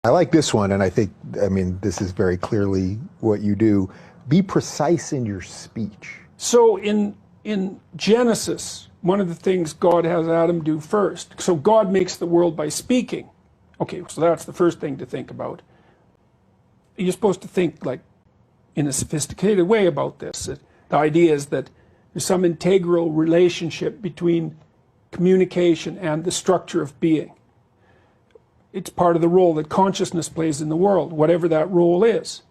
I like this one, and I mean, this is very clearly what you do. Be precise in your speech. So in Genesis, one of the things God has Adam do first, so God makes the world by speaking. Okay, so that's the first thing to think about. You're supposed to think like in a sophisticated way about this. The idea is that there's some integral relationship between communication and the structure of being. It's part of the role that consciousness plays in the world, whatever that role is.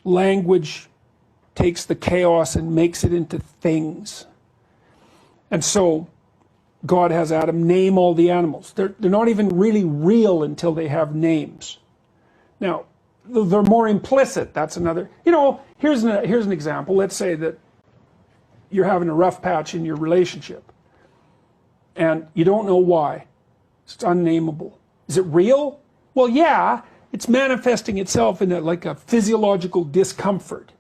Language takes the chaos and makes it into things. And so God has Adam name all the animals. They're not even really real until they have names. Now, they're more implicit. That's another, here's an example. Let's say that you're having a rough patch in your relationship and you don't know why. It's unnameable. Is it real? Well, yeah, it's manifesting itself in like a physiological discomfort.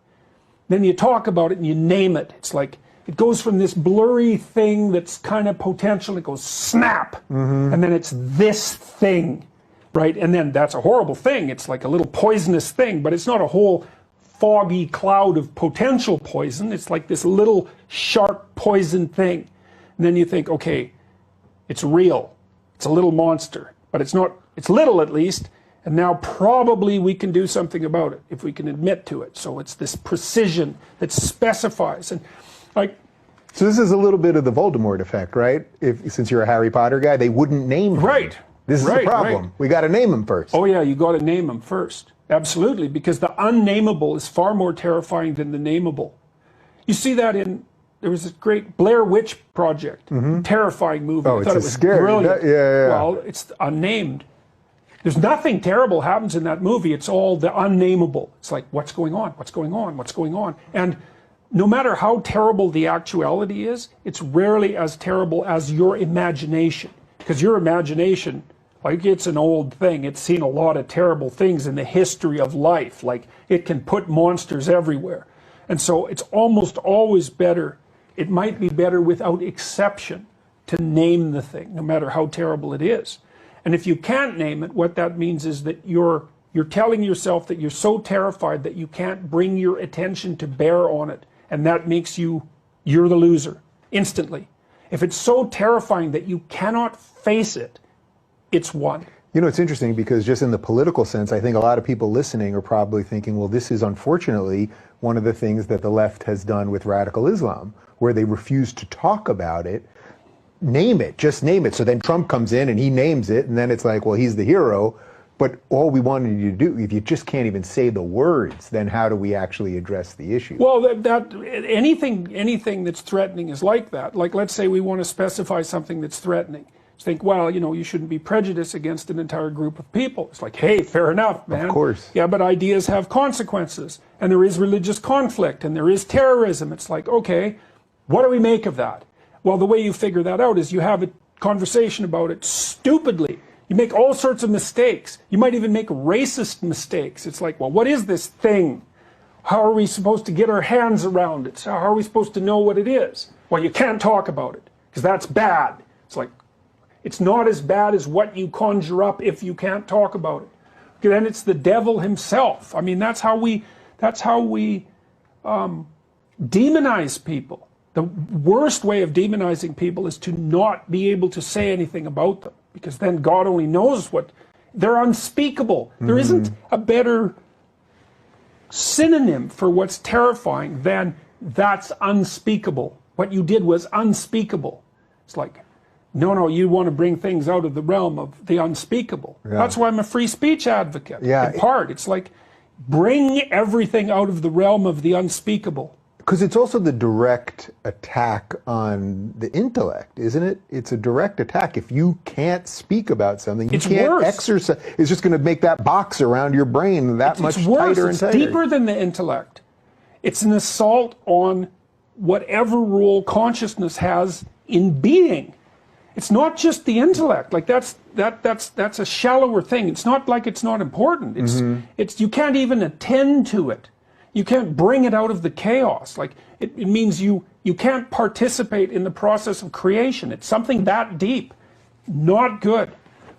Then you talk about it and you name it. It's like it goes from this blurry thing that's kind of potential, it goes snap, and then it's this thing, right? And then that's a horrible thing. It's like a little poisonous thing, but it's not a whole foggy cloud of potential poison. It's like this little sharp poison thing. And then you think, okay, it's real. It's a little monster, but it's not, it's little at least. And now probably we can do something about it if we can admit to it. So it's this precision that specifies. And like, so this is a little bit of the Voldemort effect, right? Since you're a Harry Potter guy, they wouldn't name him. Right. This is the problem. Right. We got to name him first. Oh yeah, you got to name him first. Absolutely, because the unnameable is far more terrifying than the nameable. You see that there was this great Blair Witch Project, terrifying movie. Oh, I thought it was scary. Brilliant. Yeah. Well, it's unnamed. There's nothing terrible happens in that movie. It's all the unnameable. It's like, what's going on? What's going on? What's going on? And no matter how terrible the actuality is, it's rarely as terrible as your imagination. Because your imagination, like, it's an old thing. It's seen a lot of terrible things in the history of life. Like, it can put monsters everywhere. And so it's almost always better, it might be better without exception, to name the thing, no matter how terrible it is. And if you can't name it, what that means is that you're telling yourself that you're so terrified that you can't bring your attention to bear on it. And that makes you're the loser, instantly. If it's so terrifying that you cannot face it, it's won. You know, it's interesting because just in the political sense, I think a lot of people listening are probably thinking, well, this is unfortunately one of the things that the left has done with radical Islam, where they refuse to talk about it. Name it, just name it. So then Trump comes in and he names it, and then it's like, well, he's the hero. But all we wanted you to do, if you just can't even say the words, then how do we actually address the issue? Well, anything that's threatening is like that. Like, let's say we want to specify something that's threatening. Think, well, you shouldn't be prejudiced against an entire group of people. It's like, hey, fair enough, man. Of course. Yeah, but ideas have consequences, and there is religious conflict, and there is terrorism. It's like, okay, what do we make of that? Well, the way you figure that out is you have a conversation about it stupidly. You make all sorts of mistakes. You might even make racist mistakes. It's like, well, what is this thing? How are we supposed to get our hands around it? So how are we supposed to know what it is? Well, you can't talk about it, because that's bad. It's like, it's not as bad as what you conjure up if you can't talk about it. Okay, then it's the devil himself. I mean, that's how we demonize people. The worst way of demonizing people is to not be able to say anything about them, because then God only knows what they're unspeakable. There isn't a better synonym for what's terrifying than that's unspeakable. What you did was unspeakable. It's like, no, you want to bring things out of the realm of the unspeakable. Yeah. That's why I'm a free speech advocate. Yeah. In part, it's like, bring everything out of the realm of the unspeakable. Because it's also the direct attack on the intellect, isn't it? It's a direct attack. If you can't speak about something, you can't exercise. It's just going to make that box around your brain that much tighter and tighter. It's deeper than the intellect. It's an assault on whatever role consciousness has in being. It's not just the intellect. Like that's a shallower thing. It's not like it's not important. It's you can't even attend to it. You can't bring it out of the chaos. Like it means you can't participate in the process of creation. It's something that deep. Not good.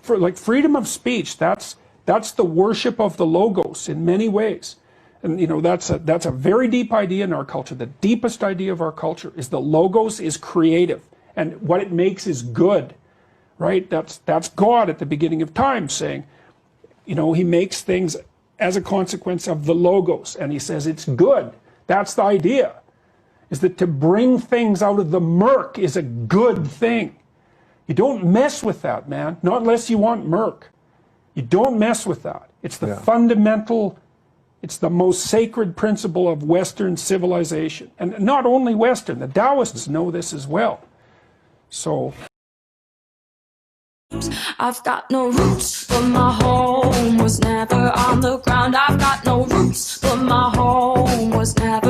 For like freedom of speech, that's That's the worship of the logos in many ways. And that's a very deep idea in our culture. The deepest idea of our culture is the logos is creative, and what it makes is good, right? That's God at the beginning of time saying, he makes things as a consequence of the logos, and he says it's good. That's the idea, is that to bring things out of the murk is a good thing. You don't mess with that, man, not unless you want murk. You don't mess with that. It's the fundamental, it's the most sacred principle of Western civilization. And not only Western, the Taoists know this as well. So I've got no roots, but my home was never on the ground. I've got no roots, but my home was never